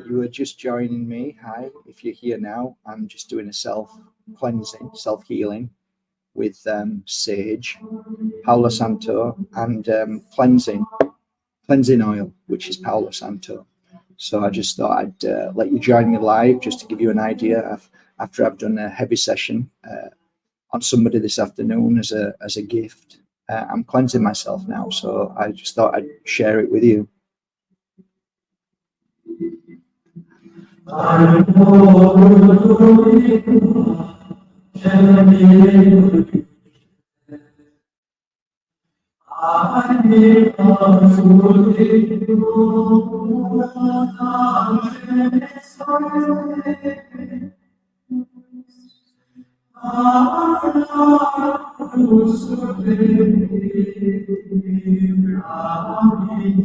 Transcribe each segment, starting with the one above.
You are just joining me. Hi, if you're here now, I'm just doing a self-cleansing, self-healing with sage, Palo Santo, and cleansing oil, which is Palo Santo. So I just thought I'd let you join me live just to give you an idea after I've done a heavy session on somebody this afternoon as a gift. I'm cleansing myself now, so I just thought I'd share it with you.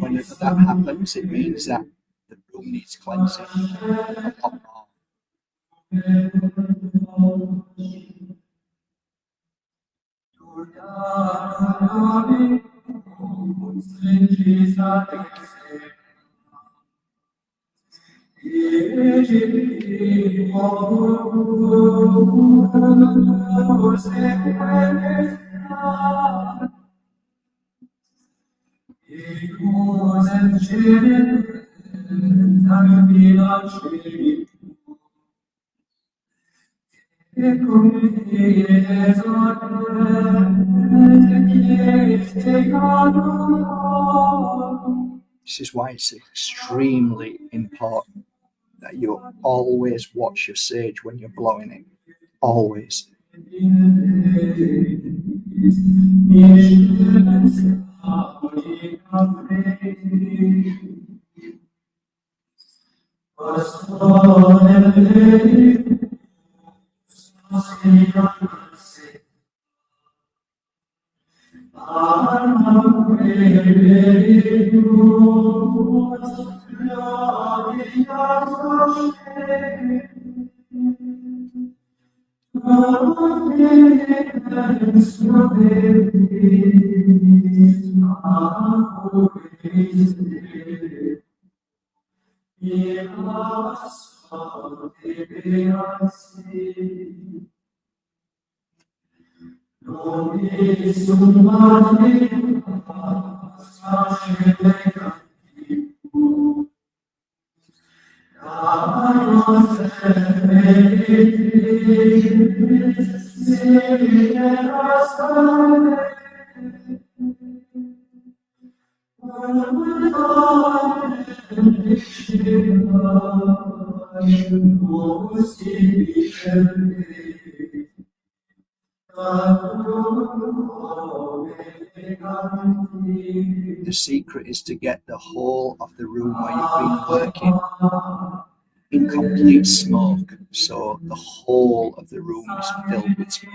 Whenever that happens, it means that the room needs cleansing a lot more. This is why it's extremely important that you always watch your sage when you're blowing it. Always. The secret is to get the whole of the room where you've been working in complete smoke, so the whole of the room is filled with smoke.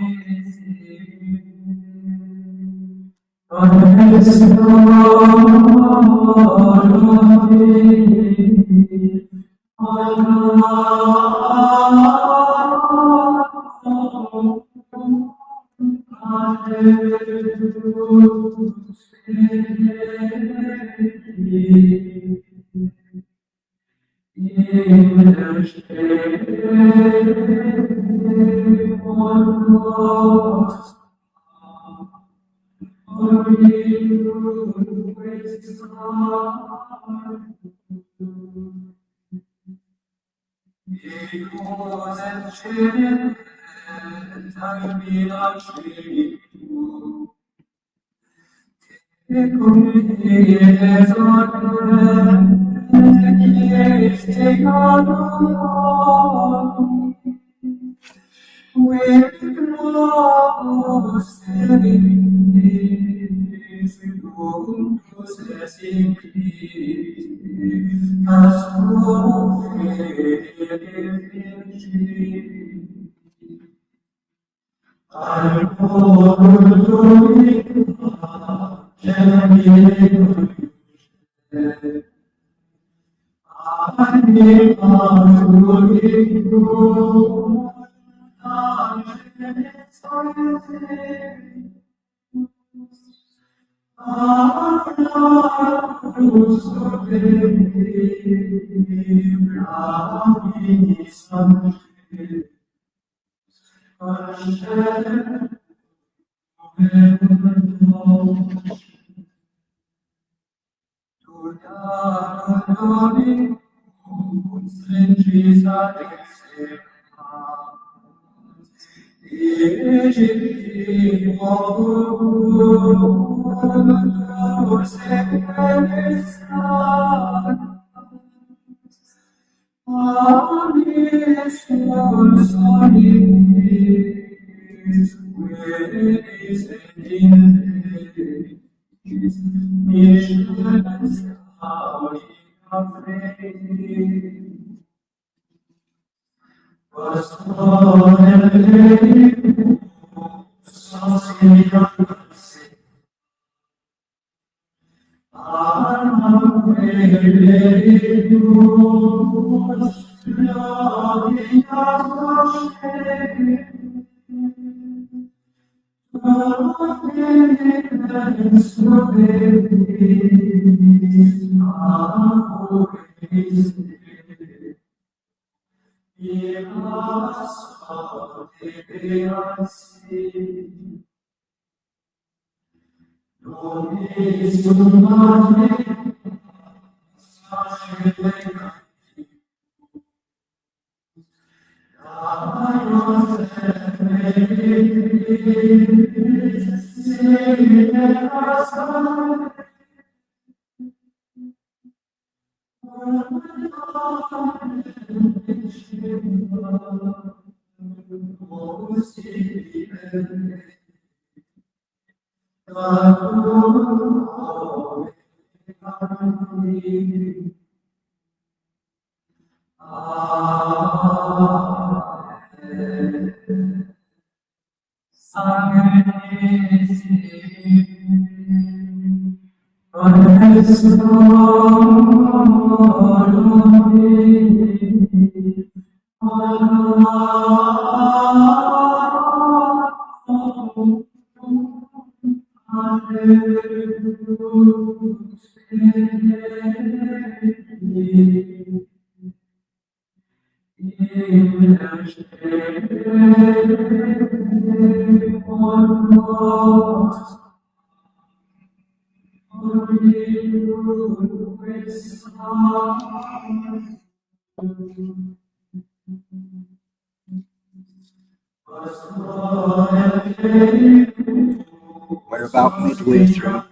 We're about midway through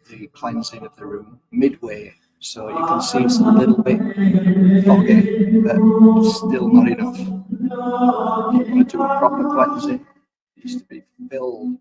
the cleansing of the room, midway, so you can see it's a little bit foggy, but still not enough. If you want to do a proper cleansing, it needs to be filled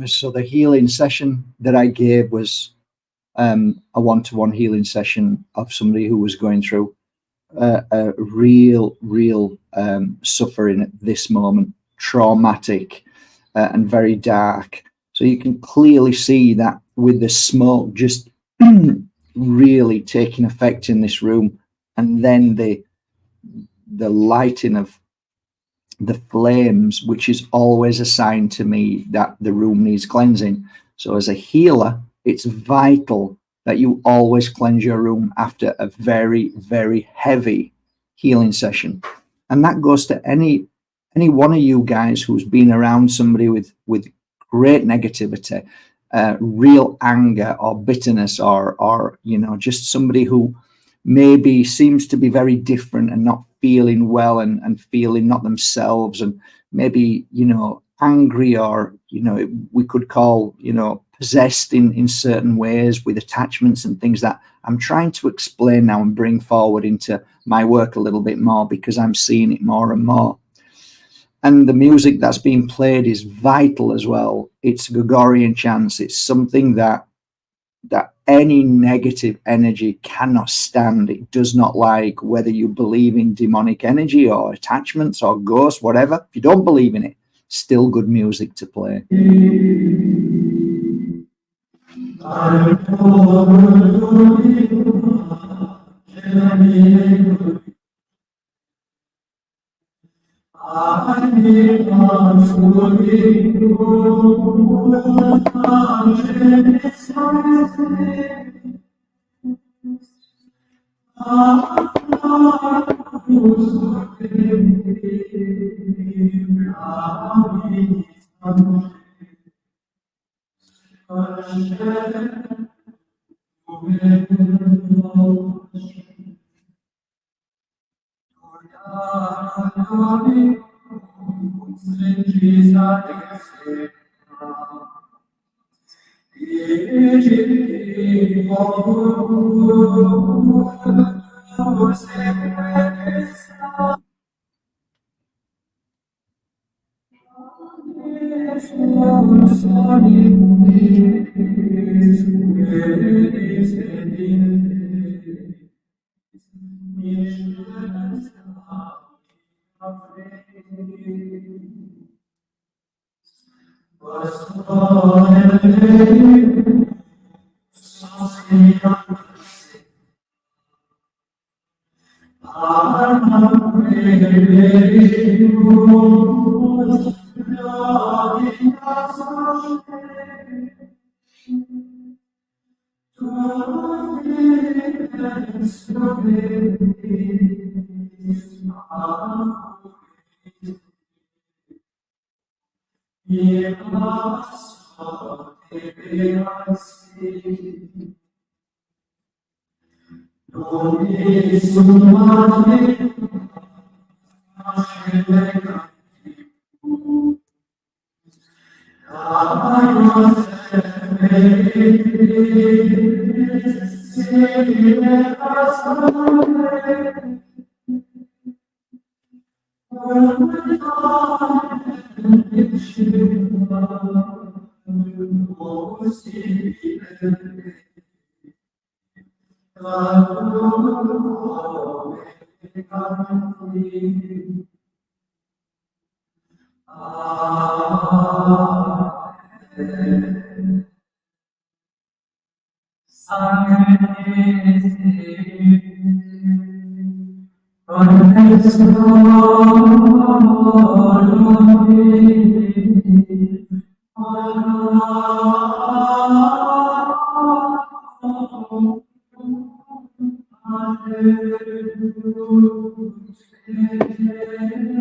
So the healing session that I gave was a one-to-one healing session of somebody who was going through a real suffering at this moment, traumatic and very dark. So you can clearly see that with the smoke just really taking effect in this room, and then the lighting of the flames, which is always a sign to me that the room needs cleansing. So as a healer, it's vital that you always cleanse your room after a very heavy healing session. And that goes to any one of you guys who's been around somebody with great negativity, real anger or bitterness, or just somebody who maybe seems to be very different and not feeling well and feeling not themselves, and maybe angry, or we could call possessed in certain ways with attachments and things that I'm trying to explain now and bring forward into my work a little bit more, because I'm seeing it more and more. And the music that's being played is vital as well. It's Gregorian chants. It's something that any negative energy cannot stand. It does not like, whether you believe in demonic energy or attachments or ghosts, whatever. If you don't believe in it, still good music to play.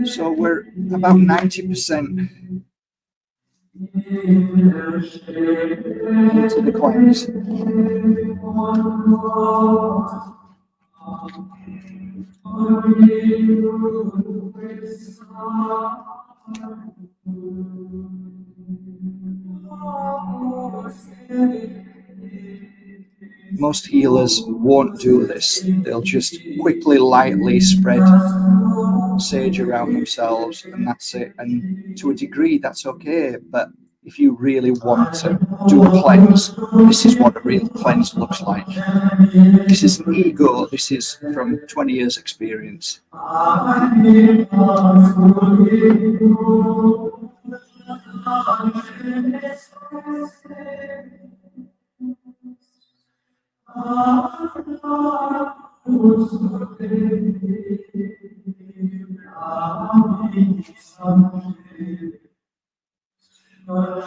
So we're about 90% into the cleanse. Most healers won't do this. They'll just quickly, lightly spread sage around themselves, and that's it. And to a degree, that's okay. But if you really want to do a cleanse, this is what a real cleanse looks like. This isn't ego. This is from 20 years experience.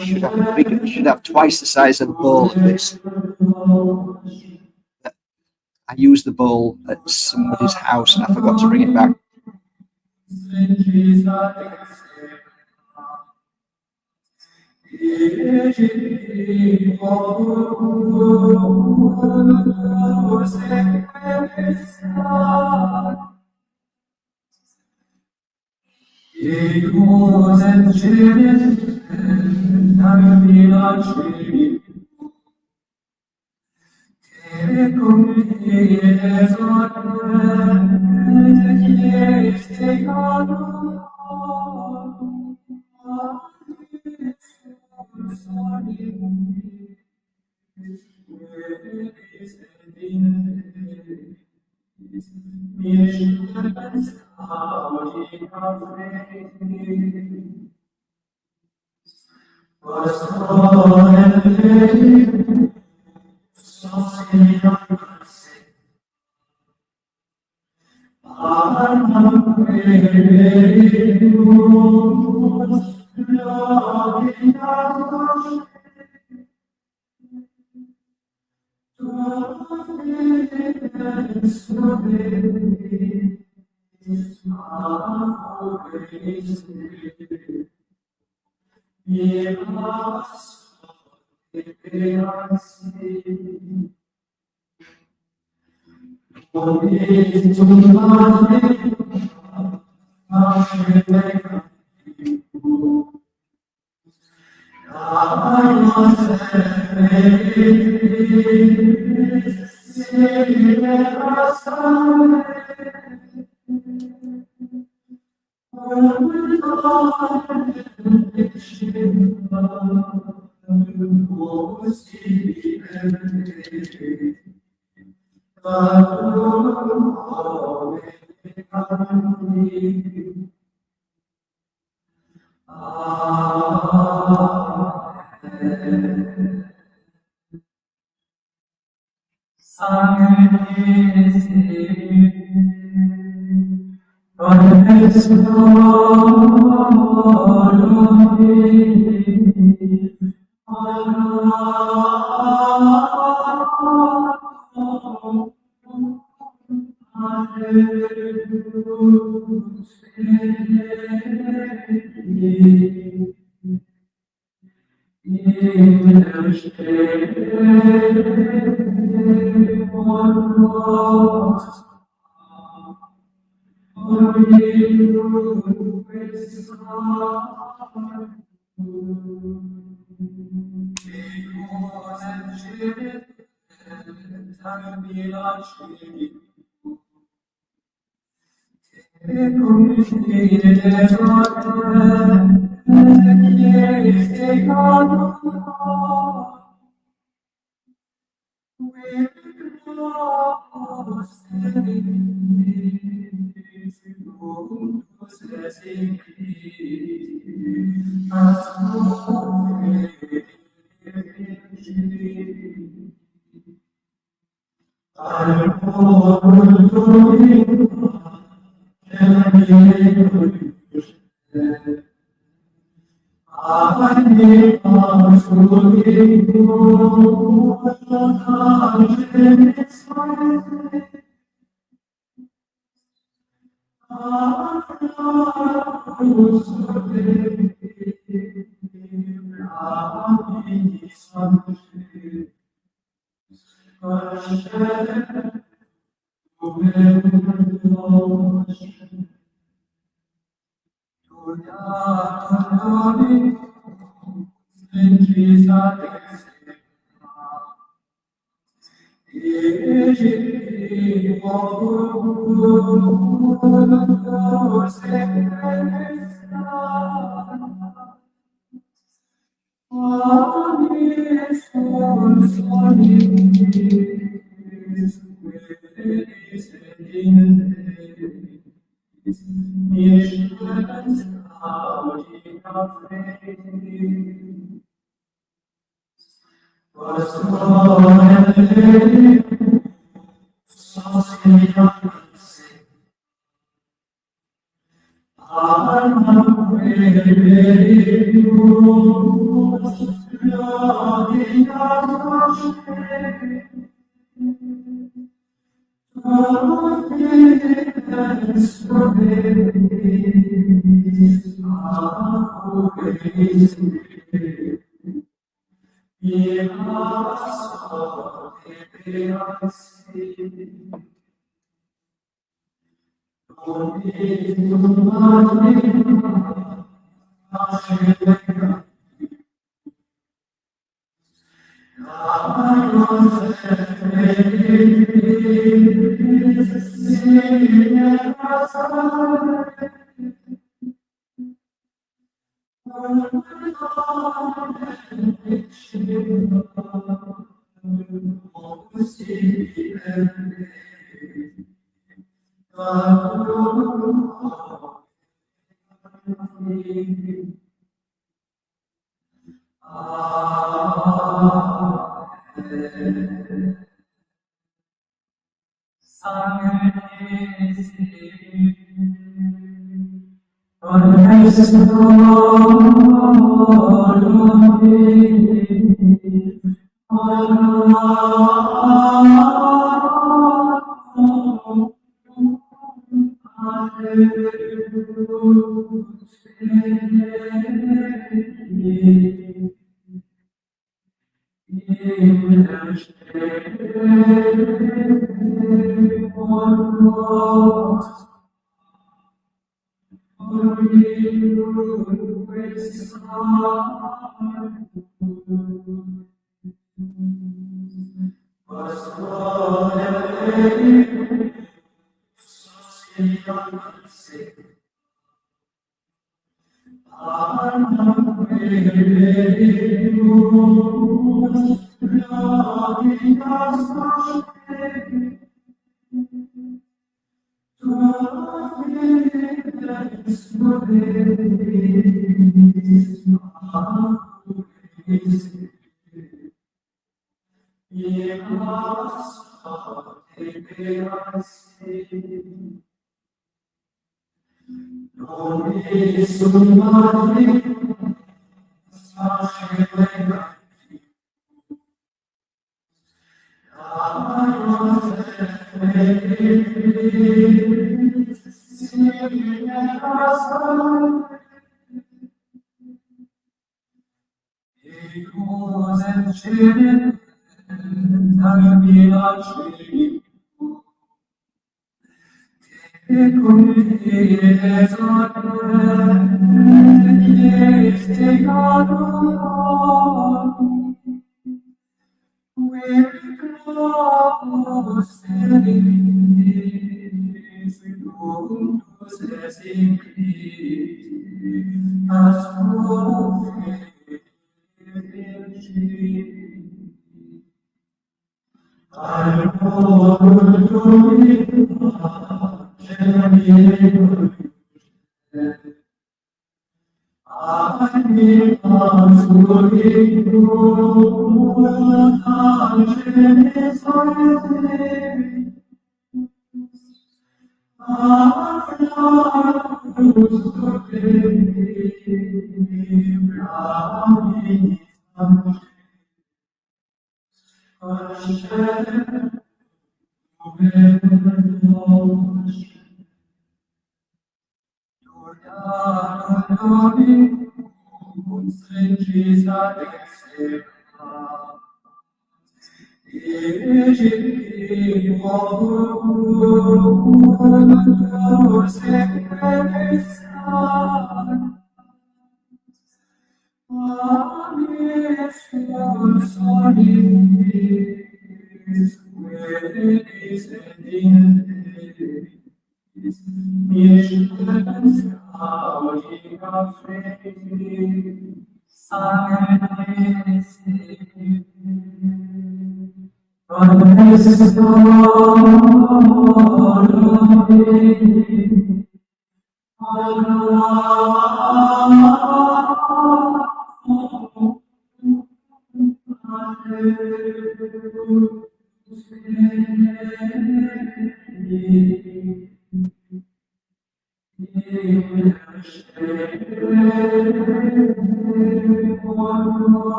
Should have twice the size of the bowl of this. I used the bowl at somebody's house and I forgot to bring it back.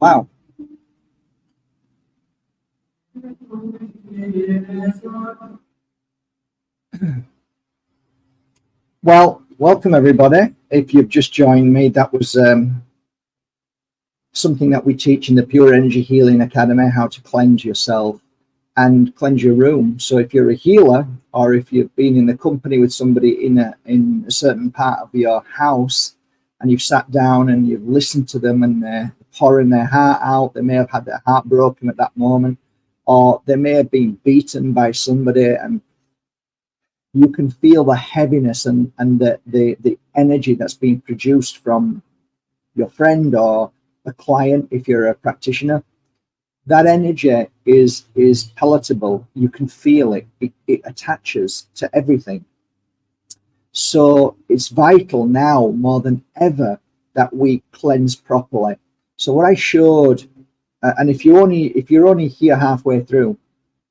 Wow. Well, welcome everybody. If you've just joined me, that was something that we teach in the Pure Energy Healing Academy, how to cleanse yourself and cleanse your room. So if you're a healer, or if you've been in the company with somebody in a certain part of your house, and you've sat down and you've listened to them and they're pouring their heart out, they may have had their heart broken at that moment, or they may have been beaten by somebody, and you can feel the heaviness and the energy that's being produced from your friend or a client. If you're a practitioner, that energy is palatable. You can feel it. It attaches to everything. So it's vital now more than ever that we cleanse properly. So what I showed, and if you're only here halfway through,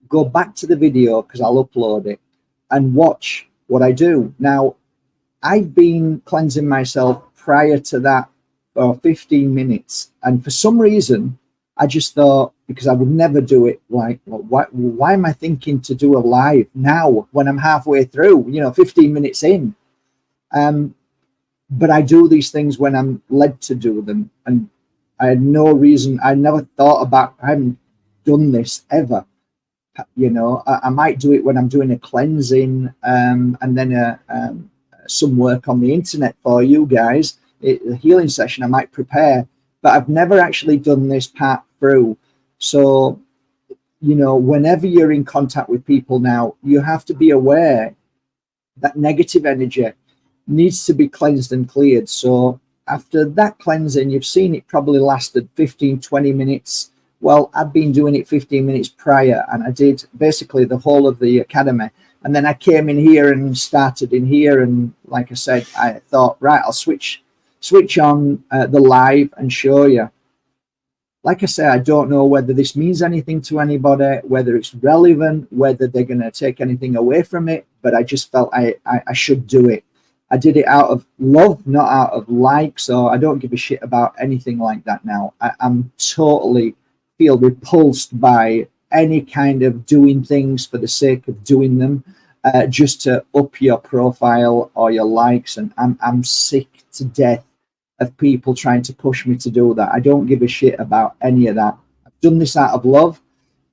go back to the video because I'll upload it and watch what I do. Now, I've been cleansing myself prior to that for 15 minutes, and for some reason I just thought, because I would never do it, like, well, why am I thinking to do a live now when I'm halfway through, 15 minutes in? But I do these things when I'm led to do them, and I had no reason. I never thought about, I haven't done this ever. I might do it when I'm doing a cleansing, and then some work on the internet for you guys, the healing session I might prepare, but I've never actually done this part through. So, whenever you're in contact with people now, you have to be aware that negative energy needs to be cleansed and cleared. So after that cleansing, you've seen it probably lasted 15-20 minutes. Well, I'd been doing it 15 minutes prior, and I did basically the whole of the academy. And then I came in here and started in here, and like I said, I thought, right, I'll switch on the live and show you. Like I say, I don't know whether this means anything to anybody, whether it's relevant, whether they're going to take anything away from it, but I just felt I should do it. I did it out of love, not out of like, so I don't give a shit about anything like that now. I'm totally feel repulsed by any kind of doing things for the sake of doing them, just to up your profile or your likes, and I'm sick to death of people trying to push me to do that. I don't give a shit about any of that. I've done this out of love.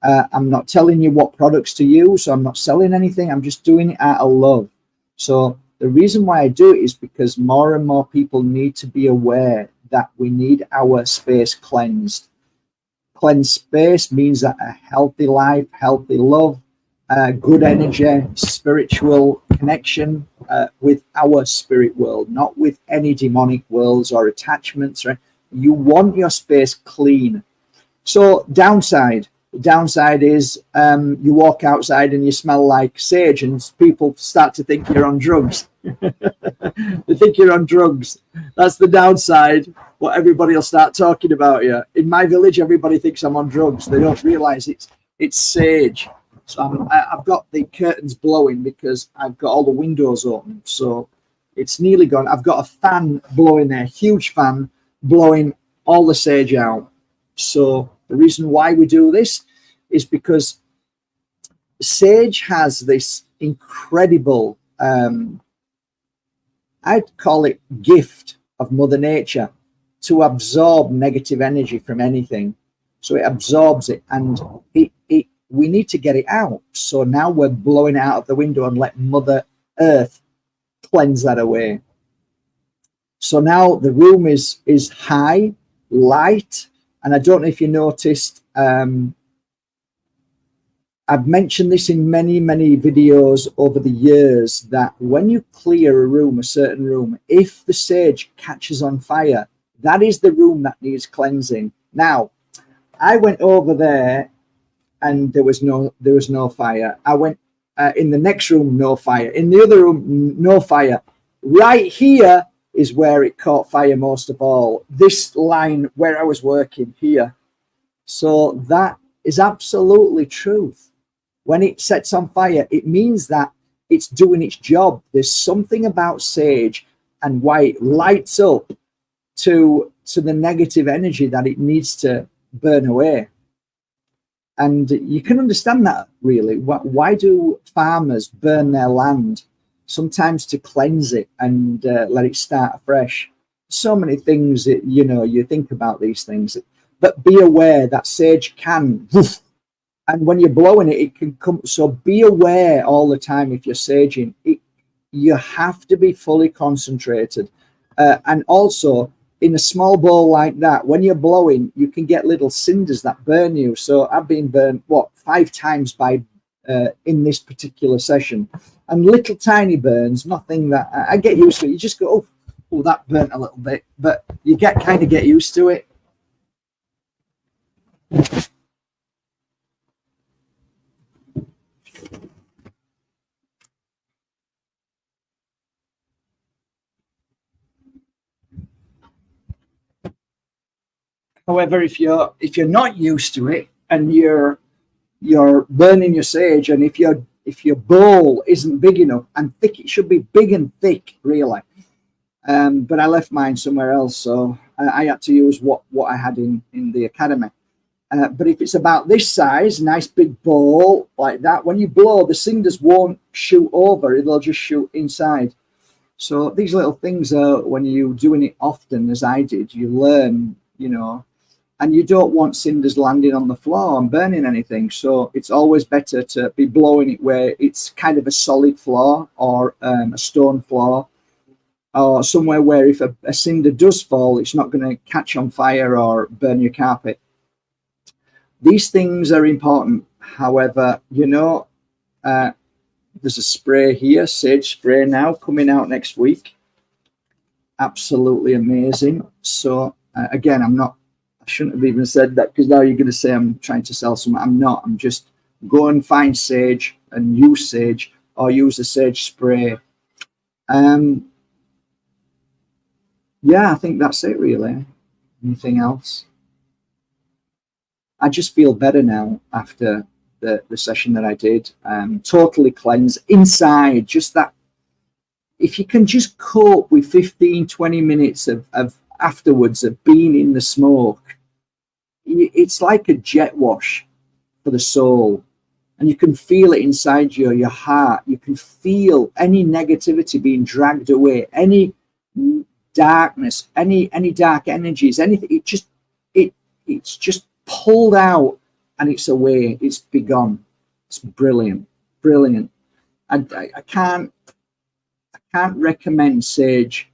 I'm not telling you what products to use, so I'm not selling anything. I'm just doing it out of love. So the reason why I do it is because more and more people need to be aware that we need our space cleansed. Cleansed space means that a healthy life, healthy love, good energy, spiritual connection with our spirit world, not with any demonic worlds or attachments. Right? You want your space clean. So downside is you walk outside and you smell like sage, and people start to think you're on drugs. They think you're on drugs. That's the downside. What everybody will start talking about you. In my village, everybody thinks I'm on drugs. They don't realize it's sage. So I've got the curtains blowing because I've got all the windows open. So it's nearly gone. I've got a fan blowing there, huge fan blowing all the sage out. So the reason why we do this is because sage has this incredible, I'd call it gift of Mother Nature to absorb negative energy from anything. So it absorbs it, and we need to get it out. So now we're blowing it out of the window and let Mother Earth cleanse that away. So now the room is high, light, and I don't know if you noticed, I've mentioned this in many, many videos over the years, that when you clear a room, a certain room, if the sage catches on fire, that is the room that needs cleansing. Now, I went over there and there was no fire. I went in the next room, no fire. In the other room, no fire. Right here is where it caught fire most of all. This line where I was working here. So that is absolutely truth. When it sets on fire, it means that it's doing its job. There's something about sage and why it lights up to the negative energy that it needs to burn away. And you can understand that, really. Why do farmers burn their land? Sometimes to cleanse it and let it start afresh. So many things that, you know, you think about these things. But be aware that sage can, and when you're blowing it, it can come. So be aware all the time if you're saging. You have to be fully concentrated. And also, in a small bowl like that, when you're blowing, you can get little cinders that burn you. So I've been burned, 5 times by in this particular session. And little tiny burns, nothing that I get used to it. You just go, oh, that burnt a little bit. But you kind of get used to it. However, if you're not used to it and you're burning your sage, and if your bowl isn't big enough and thick, it should be big and thick, really. But I left mine somewhere else, so I had to use what I had in the academy. But if it's about this size, nice big bowl like that, when you blow, the cinders won't shoot over; they'll just shoot inside. So these little things are, when you're doing it often, as I did, you learn, you know. And you don't want cinders landing on the floor and burning anything. So it's always better to be blowing it where it's kind of a solid floor, or a stone floor, or somewhere where if a cinder does fall, it's not going to catch on fire or burn your carpet. These things are important. However, you know, there's a spray here, sage spray now, coming out next week. absolutely amazing. So again, I shouldn't have even said that, because now you're going to say I'm trying to sell something. I'm not. I'm just go and find sage and use sage, or use a sage spray. Yeah, I think that's it really. Anything else? I just feel better now after the session that I did. Totally cleansed inside. Just that, if you can just cope with 15-20 minutes of afterwards of being in the smoke, it's like a jet wash for the soul, and you can feel it inside your heart. You can feel any negativity being dragged away, any darkness, any dark energies, anything. It's just pulled out, and it's away. It's begone. It's brilliant. I can't recommend sage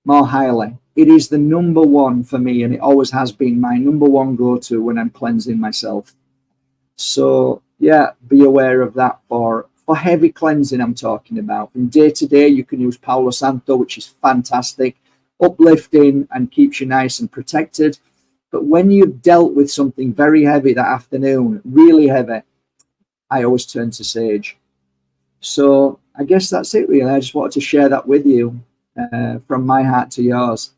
more highly. It is the number one for me, and it always has been my number one go-to when I'm cleansing myself. So yeah, be aware of that for heavy cleansing. I'm talking about from day to day. You can use Palo Santo, which is fantastic, uplifting, and keeps you nice and protected. But when you've dealt with something very heavy that afternoon, really heavy, I always turn to sage. So I guess that's it really. I just wanted to share that with you, from my heart to yours.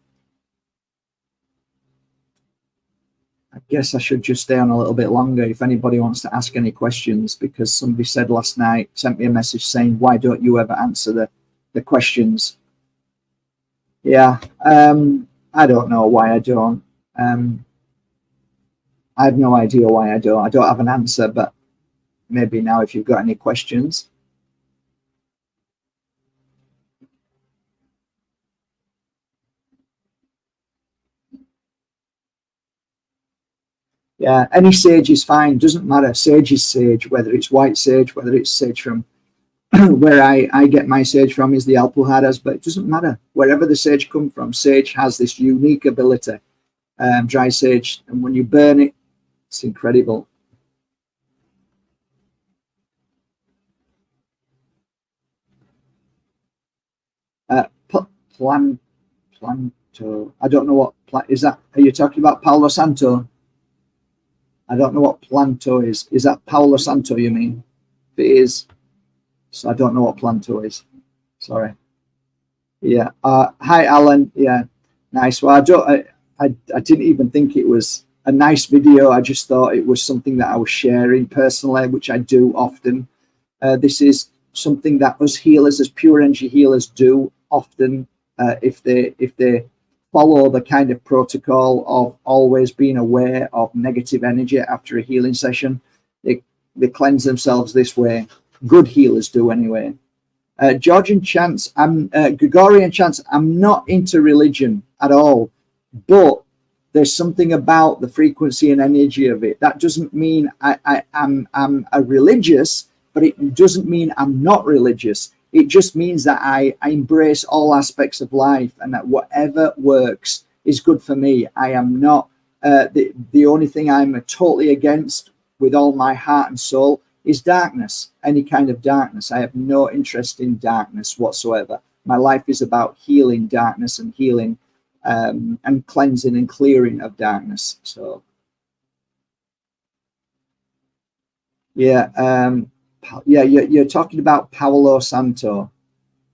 I guess I should just stay on a little bit longer if anybody wants to ask any questions, because somebody said last night, sent me a message saying, why don't you ever answer the questions? Yeah, I don't know why I don't. I have no idea why I don't. I don't have an answer, but maybe now if you've got any questions. Yeah, any sage is fine. Doesn't matter. Sage is sage, whether it's white sage, whether it's sage from where I get my sage from is the Alpujarras, but it doesn't matter. Wherever the sage comes from, sage has this unique ability. Dry sage, and when you burn it, it's incredible. Planto. I don't know what plant is that. Are you talking about Palo Santo? I don't know what Planto is. Is that Palo Santo you mean? If it is, so I don't know what Planto is. Sorry. Yeah. Hi, Alan. Yeah. Nice. Well, I didn't even think it was a nice video. I just thought it was something that I was sharing personally, which I do often. This is something that us healers, as pure energy healers, do often, if they follow the kind of protocol of always being aware of negative energy after a healing session. They cleanse themselves this way. Good healers do anyway. Georgian chants, Gregorian chants, I'm not into religion at all, but there's something about the frequency and energy of it. That doesn't mean I'm a religious, but it doesn't mean I'm not religious. It just means that I embrace all aspects of life, and that whatever works is good for me. I am not, the only thing I'm totally against with all my heart and soul is darkness, any kind of darkness. I have no interest in darkness whatsoever. My life is about healing darkness and healing and cleansing and clearing of darkness. So, yeah. Yeah, you're talking about Palo Santo.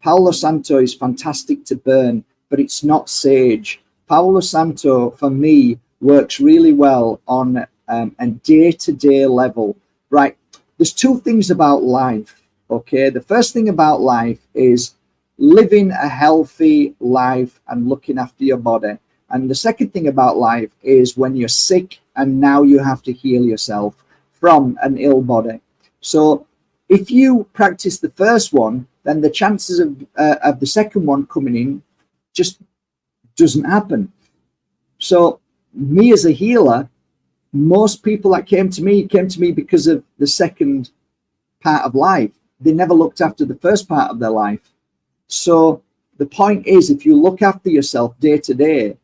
Palo Santo is fantastic to burn, but it's not sage. Palo Santo, for me, works really well on a day-to-day level. Right, there's two things about life, okay? The first thing about life is living a healthy life and looking after your body. And the second thing about life is when you're sick and now you have to heal yourself from an ill body. So if you practice the first one, then the chances of the second one coming in just doesn't happen. So me as a healer, most people that came to me because of the second part of life. They never looked after the first part of their life. So the point is, if you look after yourself day to day,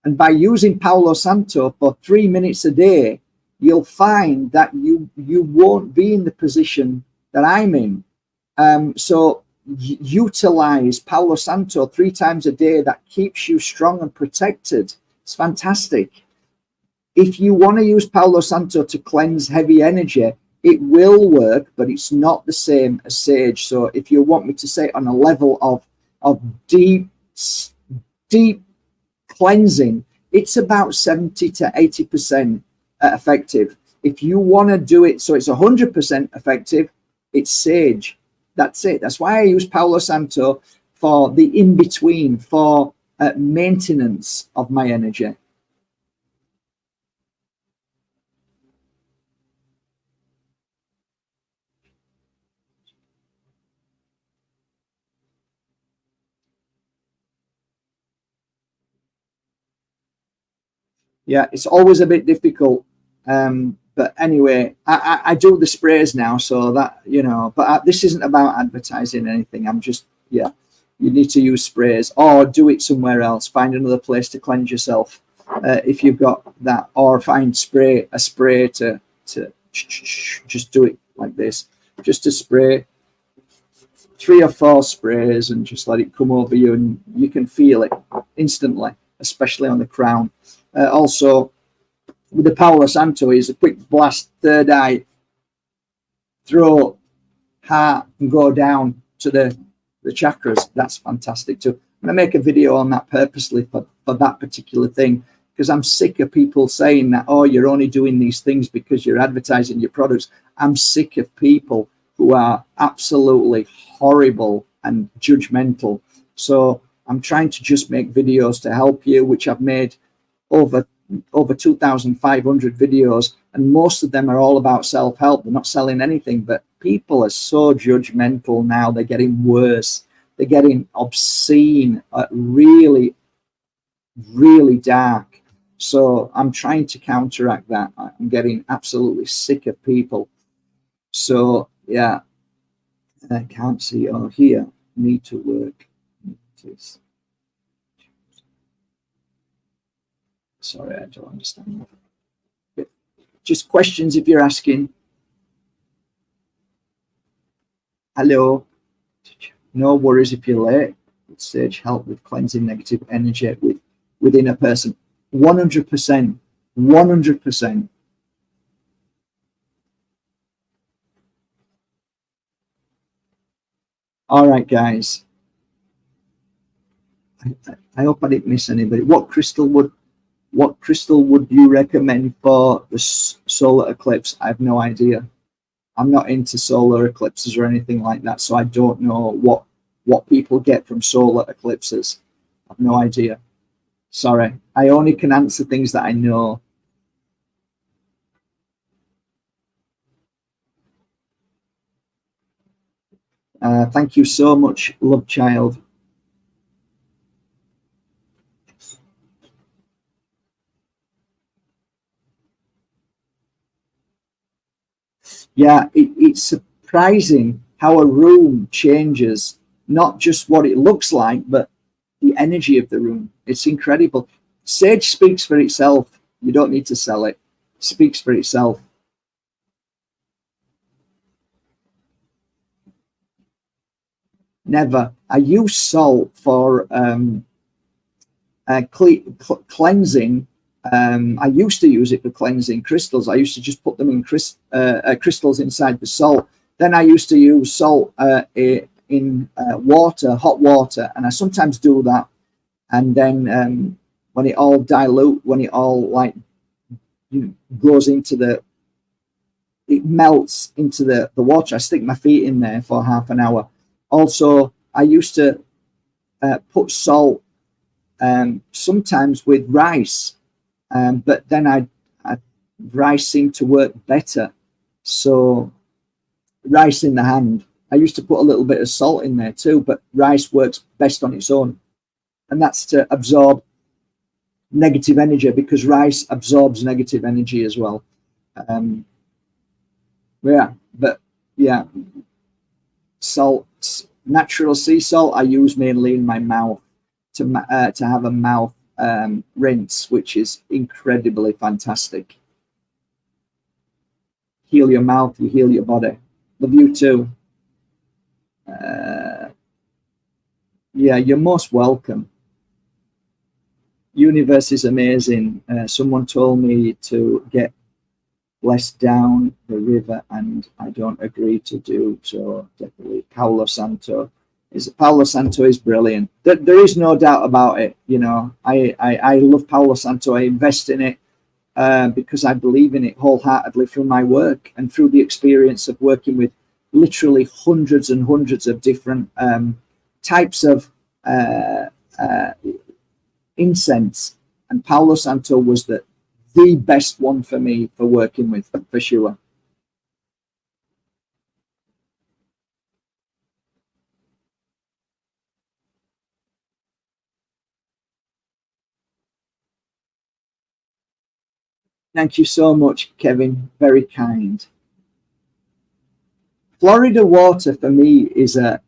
and by using Palo Santo for 3 minutes a day, you'll find that you won't be in the position that I'm in. So utilize Palo Santo 3 times a day. That keeps you strong and protected. It's fantastic. If you want to use Palo Santo to cleanse heavy energy, it will work, but it's not the same as sage. So if you want me to say on a level of deep cleansing, it's about 70 to 80% effective. If you want to do it so it's 100% effective, it's sage. That's it. That's why I use Palo Santo for the in-between, for maintenance of my energy. Yeah, it's always a bit difficult. But anyway, I do the sprays now, so that, you know, but this isn't about advertising anything. I'm just, yeah, you need to use sprays or do it somewhere else. Find another place to cleanse yourself if you've got that, or find a spray to just do it like this. Just a spray, 3 or 4 sprays, and just let it come over you, and you can feel it instantly, especially on the crown. Also, with the Palo Santo is a quick blast, third eye, throat, heart, and go down to the chakras. That's fantastic too. I'm going to make a video on that purposely for that particular thing, because I'm sick of people saying that, oh, you're only doing these things because you're advertising your products. I'm sick of people who are absolutely horrible and judgmental. So I'm trying to just make videos to help you, which I've made over 2,500 videos, and most of them are all about self-help. They're not selling anything, but people are so judgmental now. They're getting worse. They're getting obscene, really, really dark. So I'm trying to counteract that. I'm getting absolutely sick of people. So yeah, I can't see or hear. Need to work. Sorry, I don't understand. Just questions if you're asking. Hello. No worries if you're late. Sage help with cleansing negative energy within a person. 100%. 100%. All right, guys. I hope I didn't miss anybody. What crystal would you recommend for the solar eclipse? I have no idea. I'm not into solar eclipses or anything like that, so I don't know what people get from solar eclipses. I have no idea. Sorry. I only can answer things that I know. Thank you so much, love child. Yeah, it's surprising how a room changes, not just what it looks like, but the energy of the room. It's incredible. Sage speaks for itself. You don't need to sell it. It speaks for itself. Never. I use salt for cleansing. I used to use it for cleansing crystals. I used to just put them in crystals inside the salt. Then I used to use salt in water, hot water, and I sometimes do that. And then when it all when it all like goes into it melts into the water, I stick my feet in there for half an hour. Also, I used to put salt sometimes with rice, but then rice seemed to work better. So rice in the hand, I used to put a little bit of salt in there too, but rice works best on its own, and that's to absorb negative energy, because rice absorbs negative energy as well. Yeah, salt, natural sea salt, I use mainly in my mouth to have a mouth rinse, which is incredibly fantastic. Heal your mouth, you heal your body. Love you too. Yeah, you're most welcome. Universe is amazing. Someone told me to get less down the river, and I don't agree to do so. Definitely, Paulo Santo is brilliant. There is no doubt about it. You know, I love Paulo Santo. I invest in it because I believe in it wholeheartedly through my work and through the experience of working with literally hundreds and hundreds of different types of incense. And Paulo Santo was the best one for me for working with, for sure. Thank you so much, Kevin. Very kind. Florida water for me is I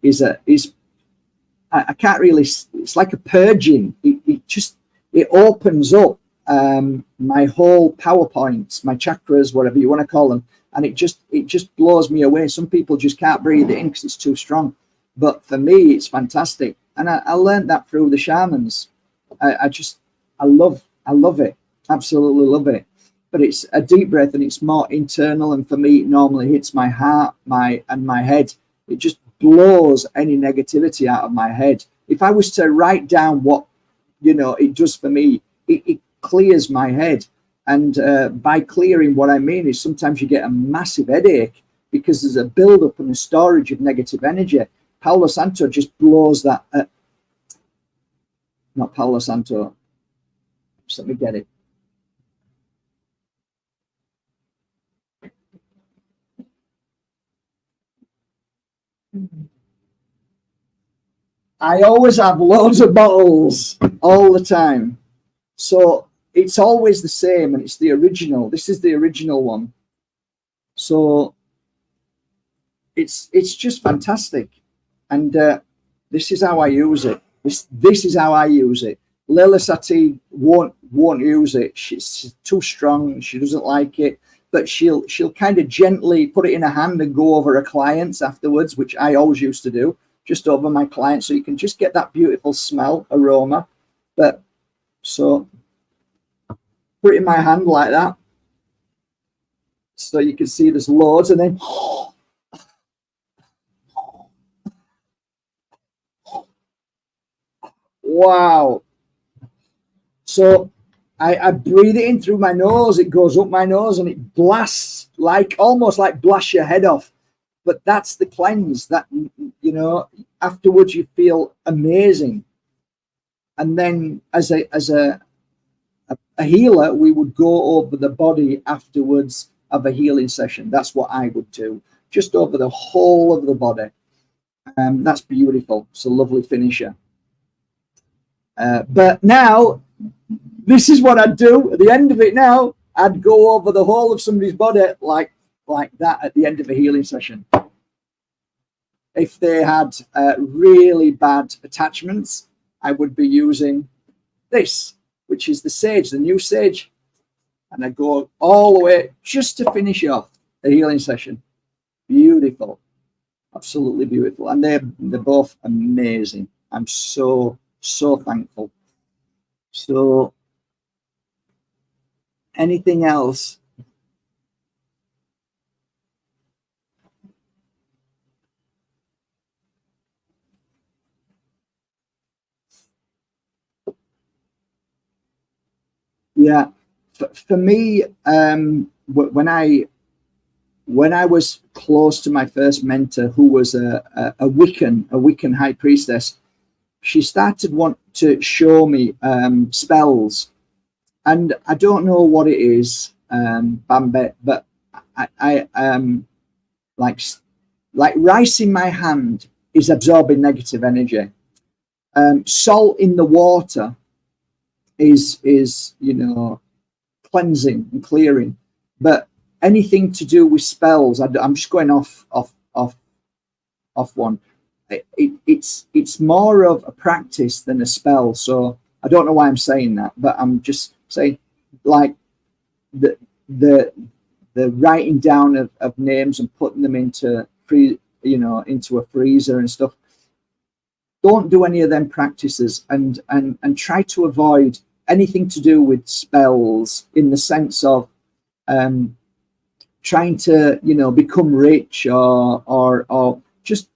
can't really. It's like a purging. It opens up my whole PowerPoints, my chakras, whatever you want to call them, and it just blows me away. Some people just can't breathe it in because it's too strong, but for me, it's fantastic. And I learned that through the shamans. I love it, absolutely love it. But it's a deep breath and it's more internal. And for me, it normally hits my heart, my head. It just blows any negativity out of my head. If I was to write down what it does for me, it clears my head. And by clearing, what I mean is sometimes you get a massive headache because there's a build-up and a storage of negative energy. Paulo Santo just blows that. Not Paulo Santo. Just let me get it. I always have loads of bottles all the time. So it's always the same, and it's the original. This is the original one. So it's just fantastic. And this is how I use it. This is how I use it. Leila Sati won't use it. She's too strong. She doesn't like it. But she'll kind of gently put it in her hand and go over her clients afterwards, which I always used to do, just over my clients, so you can just get that beautiful smell, aroma. But so put it in my hand like that, so you can see there's loads, and then wow. So I breathe it in through my nose. It goes up my nose and it blasts, almost like blasts your head off. But that's the cleanse. That afterwards you feel amazing. And then as a healer, we would go over the body afterwards of a healing session. That's what I would do, just over the whole of the body. That's beautiful. It's a lovely finisher. But now, this is what I'd do at the end of it. Now I'd go over the whole of somebody's body like that at the end of a healing session. If they had really bad attachments, I would be using this, which is the sage, the new sage, and I go all the way just to finish off the healing session. Beautiful, absolutely beautiful, and they're both amazing. I'm so thankful. So anything else? Yeah, for me, when I was close to my first mentor, who was a Wiccan high priestess, she started want to show me spells, and I don't know what it is, Bambet, but I like rice in my hand is absorbing negative energy. Salt in the water is cleansing and clearing, but anything to do with spells, I'm just going off one. It's more of a practice than a spell. So I don't know why I'm saying that, but I'm just saying, like the writing down of names and putting them into into a freezer and stuff. don't do any of them practices, and try to avoid anything to do with spells, in the sense of trying to, you know, become rich, or just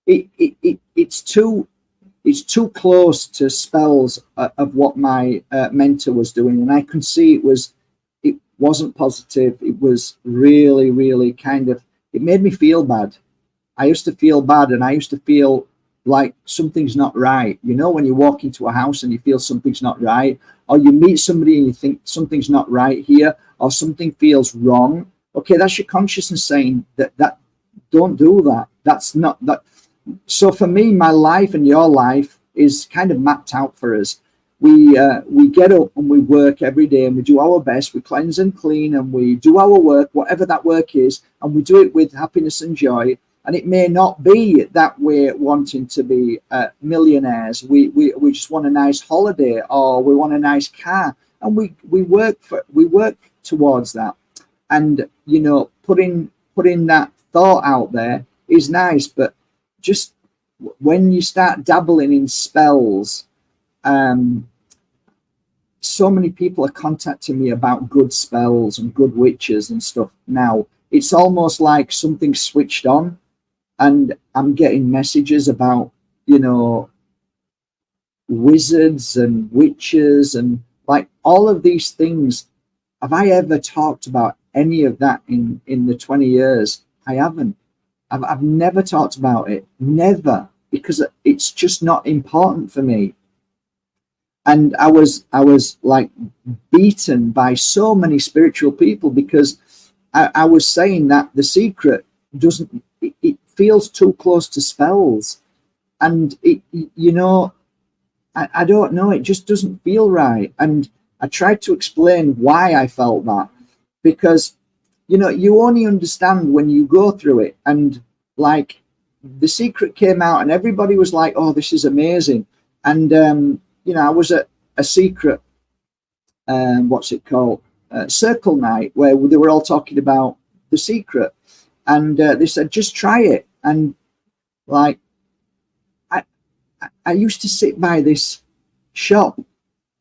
it's too close to spells of what my mentor was doing, and I could see it wasn't positive. It was really kind of, it made me feel bad. I used to feel bad, and I used to feel like something's not right. You know, when you walk into a house and you feel something's not right, or you meet somebody and you think something's not right here, or something feels wrong. Okay, that's your consciousness saying that don't do that. That's not that. So for me, my life and your life is kind of mapped out for us. We get up and we work every day, and we do our best. We cleanse and clean, and we do our work, whatever that work is, and we do it with happiness and joy. And it may not be that we're wanting to be millionaires. We just want a nice holiday, or we want a nice car, and we work towards that. And, you know, putting that thought out there is nice, but just when you start dabbling in spells, so many people are contacting me about good spells and good witches and stuff now. It's almost like something switched on, and I'm getting messages about, you know, wizards and witches and like all of these things. Have I ever talked about any of that in the 20 years? I haven't. I've never talked about it, never, because it's just not important for me. And I was like beaten by so many spiritual people, because I was saying that the secret doesn't, it feels too close to spells, and it, you know, I don't know, it just doesn't feel right. And I tried to explain why I felt that, because, you know, you only understand when you go through it. And like the secret came out and everybody was like, oh, this is amazing. And you know, I was at a secret what's it called, circle night, where they were all talking about the secret, and they said, just try it. And like I used to sit by this shop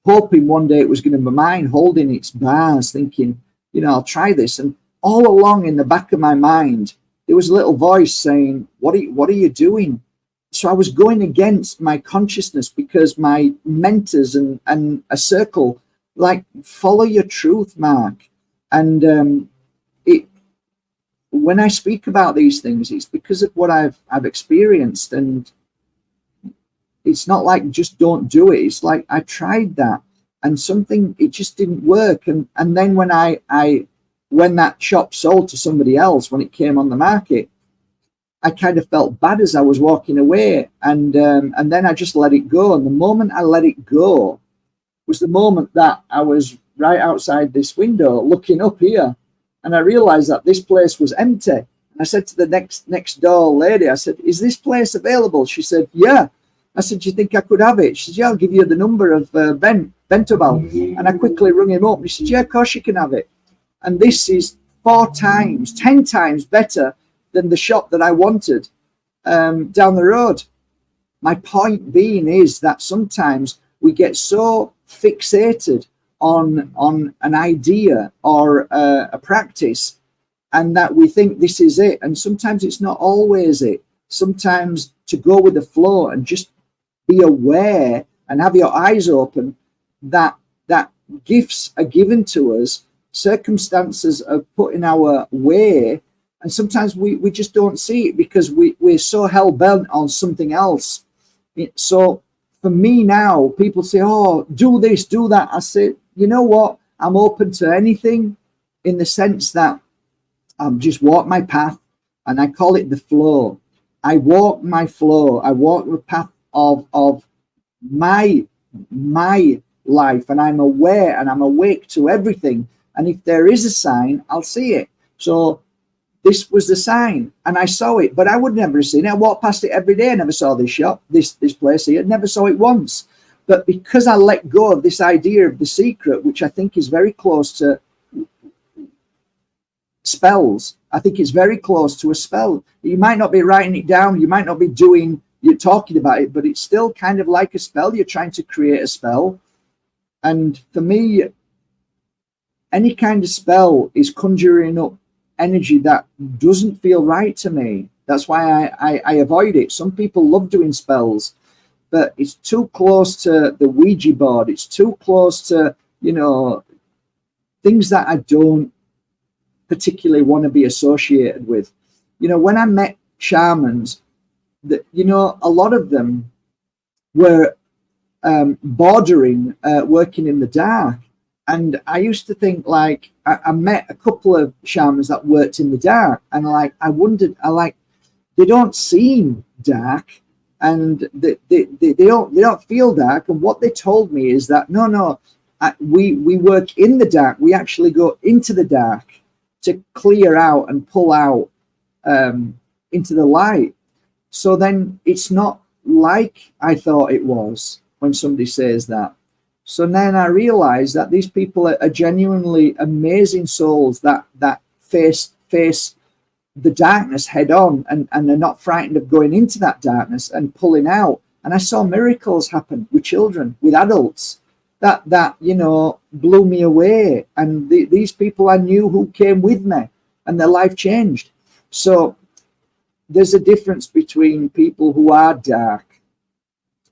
hoping one day it was going to be mine, holding its bars, thinking, you know, I'll try this. And all along in the back of my mind, there was a little voice saying, what are you doing? So I was going against my consciousness, because my mentors and a circle, like, follow your truth, Mark. And when I speak about these things, it's because of what I've experienced. And it's not like just don't do it. It's like I tried that and something, it just didn't work. And then when when that shop sold to somebody else, when it came on the market, I kind of felt bad as I was walking away. And then I just let it go. And the moment I let it go was the moment that I was right outside this window looking up here. And I realized that this place was empty. And I said to the next door lady, I said, is this place available? She said, yeah. I said, do you think I could have it? She said, yeah, I'll give you the number of Bentobel. And I quickly rung him up. And he said, yeah, of course you can have it. And this is 10 times better than the shop that I wanted down the road. My point being is that sometimes we get so fixated on an idea or a practice, and that we think this is it. And sometimes it's not always it. Sometimes to go with the flow and just be aware and have your eyes open that gifts are given to us, circumstances are put in our way, and sometimes we just don't see it because we're so hell-bent on something else. So for me now, people say, oh, do this, do that. I say, you know what? I'm open to anything, in the sense that I'm just walk my path, and I call it the flow. I walk my flow. I walk the path of my life, and I'm aware and I'm awake to everything. And if there is a sign, I'll see it. So this was the sign, and I saw it, but I would never have seen it. I walked past it every day. I never saw this shop, this place here. Never saw it once. But because I let go of this idea of the secret, which I think is very close to spells, I think it's very close to a spell. You might not be writing it down. You might not be doing you're talking about it, but it's still kind of like a spell. You're trying to create a spell. And for me, any kind of spell is conjuring up energy that doesn't feel right to me. That's why I avoid it. Some people love doing spells, but it's too close to the Ouija board. It's too close to, you know, things that I don't particularly want to be associated with. You know, when I met shamans, that, you know, a lot of them were bordering working in the dark. And I used to think, like, I met a couple of shamans that worked in the dark, and like, I wondered, they don't seem dark, and they don't feel dark. And what they told me is that no, we work in the dark. We actually go into the dark to clear out and pull out into the light. So then it's not like I thought it was when somebody says that. So then I realized that these people are genuinely amazing souls that face the darkness head on, and they're not frightened of going into that darkness and pulling out. And I saw miracles happen with children, with adults, that you know, blew me away. And these people I knew who came with me, and their life changed. So there's a difference between people who are dark,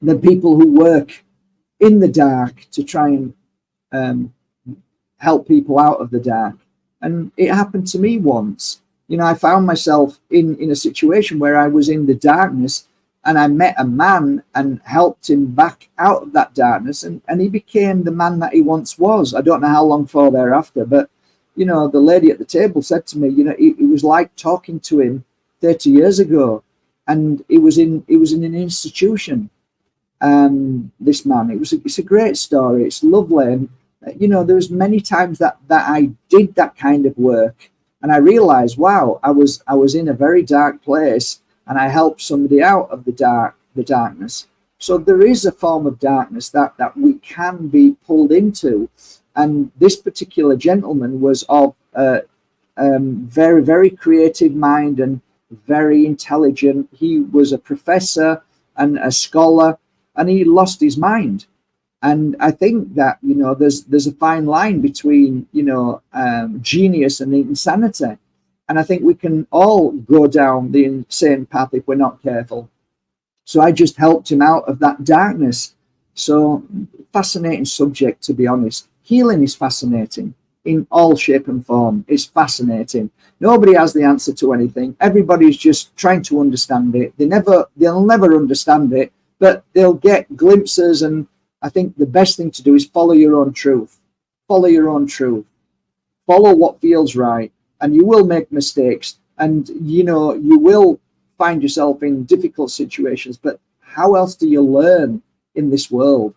the people who work in the dark to try and help people out of the dark. And it happened to me once. You know, I found myself in a situation where I was in the darkness, and I met a man and helped him back out of that darkness, and he became the man that he once was. I don't know how long for thereafter, but, you know, the lady at the table said to me, you know, it was like talking to him 30 years ago, and it was in an institution. This man, it's a great story. It's lovely. And you know, there's many times that I did that kind of work, and I realized, wow, I was in a very dark place, and I helped somebody out of the darkness. So there is a form of darkness that we can be pulled into. And this particular gentleman was of very, very creative mind and very intelligent. He was a professor and a scholar, and he lost his mind. And I think that, you know, there's a fine line between, you know, genius and insanity. And I think we can all go down the insane path if we're not careful. So I just helped him out of that darkness. So fascinating subject, to be honest. Healing is fascinating in all shape and form. It's fascinating. Nobody has the answer to anything. Everybody's just trying to understand it. They'll never understand it, but they'll get glimpses. And I think the best thing to do is follow your own truth. Follow your own truth. Follow what feels right. And you will make mistakes. And, you know, you will find yourself in difficult situations. But how else do you learn in this world?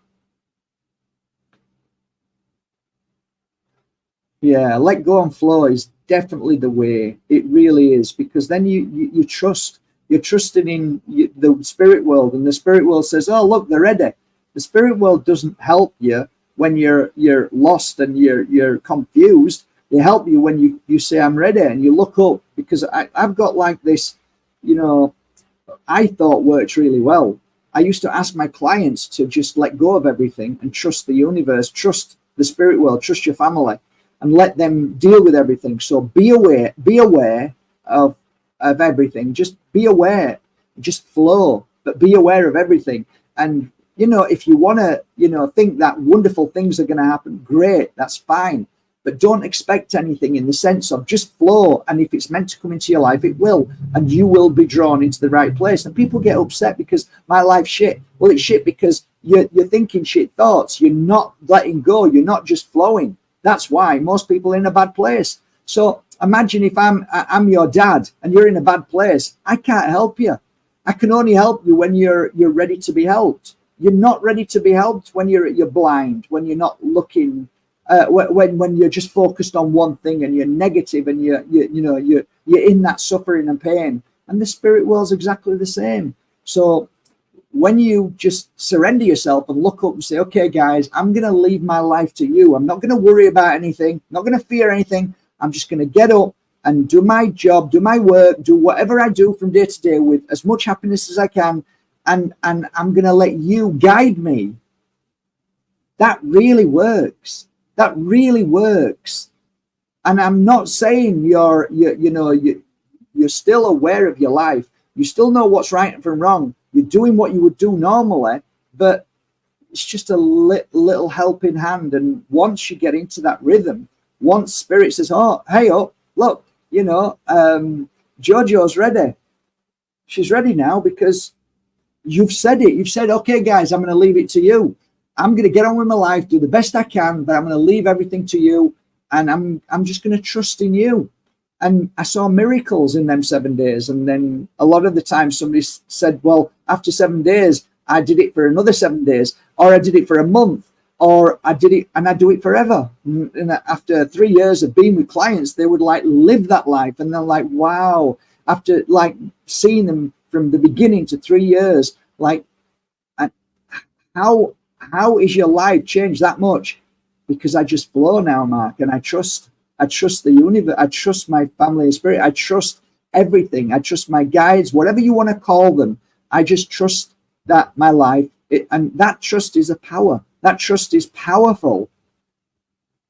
Yeah, let go and flow is definitely the way. It really is, because then you trust. You're trusting in the spirit world, and the spirit world says, "Oh, look, they're ready." The spirit world doesn't help you when you're lost and you're confused. They help you when you say, "I'm ready," and you look up. Because I've got like this, you know, I thought worked really well. I used to ask my clients to just let go of everything and trust the universe, trust the spirit world, trust your family, and let them deal with everything. So be aware of everything. Just be aware, just flow, but be aware of everything. And, you know, if you want to, you know, think that wonderful things are going to happen, great, that's fine. But don't expect anything, in the sense of just flow. And if it's meant to come into your life, it will. And you will be drawn into the right place. And people get upset because my life's shit. Well, it's shit because you're thinking shit thoughts. You're not letting go. You're not just flowing. That's why most people are in a bad place. So imagine if I'm your dad and you're in a bad place. I can't help you. I can only help you when you're ready to be helped. You're not ready to be helped when you're blind, when you're not looking, when you're just focused on one thing and you're negative, and you're in that suffering and pain. And the spirit world's exactly the same. So when you just surrender yourself and look up and say, "Okay, guys, I'm going to leave my life to you. I'm not going to worry about anything, not going to fear anything. I'm just going to get up and do my job, do my work, do whatever I do from day to day with as much happiness as I can, and I'm going to let you guide me. That really works. That really works. And I'm not saying you're still aware of your life. You still know what's right and from wrong. You're doing what you would do normally, but it's just a little helping hand. And once you get into that rhythm, once Spirit says, oh, hey, oh, look, Jojo's ready. She's ready now because you've said it. You've said, okay, guys, I'm going to leave it to you. I'm going to get on with my life, do the best I can, but I'm going to leave everything to you. And I'm just going to trust in you. And I saw miracles in them 7 days. And then a lot of the time somebody said, well, after 7 days, I did it for another 7 days, or I did it for a month, or I did it and I do it forever. And after 3 years of being with clients, they would like live that life. And they're like, wow, after like seeing them from the beginning to 3 years, like, how is your life changed that much? Because I just flow now, Mark, and I trust the universe. I trust my family and spirit. I trust everything. I trust my guides, whatever you want to call them. I just trust that my life, and that trust is a power. That trust is powerful.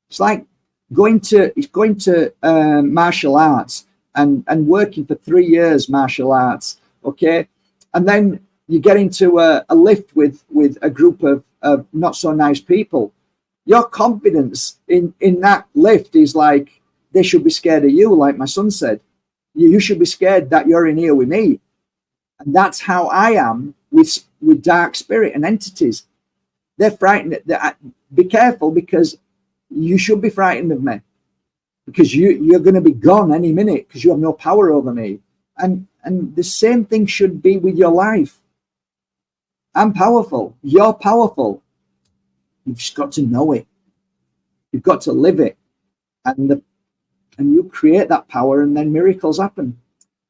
It's like going to martial arts and working for 3 years martial arts, okay? And then you get into a lift with a group of not so nice people. Your confidence in that lift is like, they should be scared of you, like my son said. You should be scared that you're in here with me. And that's how I am with dark spirit and entities. They're frightened. Be careful, because you should be frightened of me, because you're going to be gone any minute because you have no power over me. And the same thing should be with your life. I'm powerful. You're powerful. You've just got to know it. You've got to live it. And you create that power, and then miracles happen.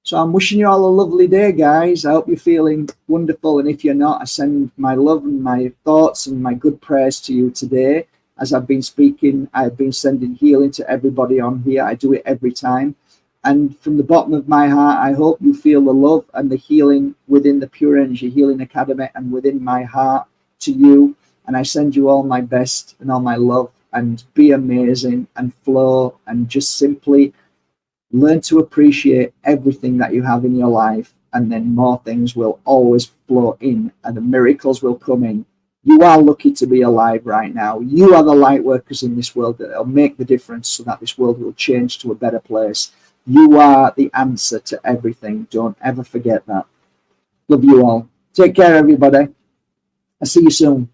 So I'm wishing you all a lovely day, guys. I hope you're feeling wonderful. And if you're not, I send my love and my thoughts and my good prayers to you today. As I've been speaking, I've been sending healing to everybody on here. I do it every time. And from the bottom of my heart, I hope you feel the love and the healing within the Pure Energy Healing Academy and within my heart to you. And I send you all my best and all my love, and be amazing and flow, and just simply learn to appreciate everything that you have in your life. And then more things will always flow in, and the miracles will come in. You are lucky to be alive right now. You are the light workers in this world that will make the difference so that this world will change to a better place. You are the answer to everything. Don't ever forget that. Love you all. Take care, everybody. I'll see you soon.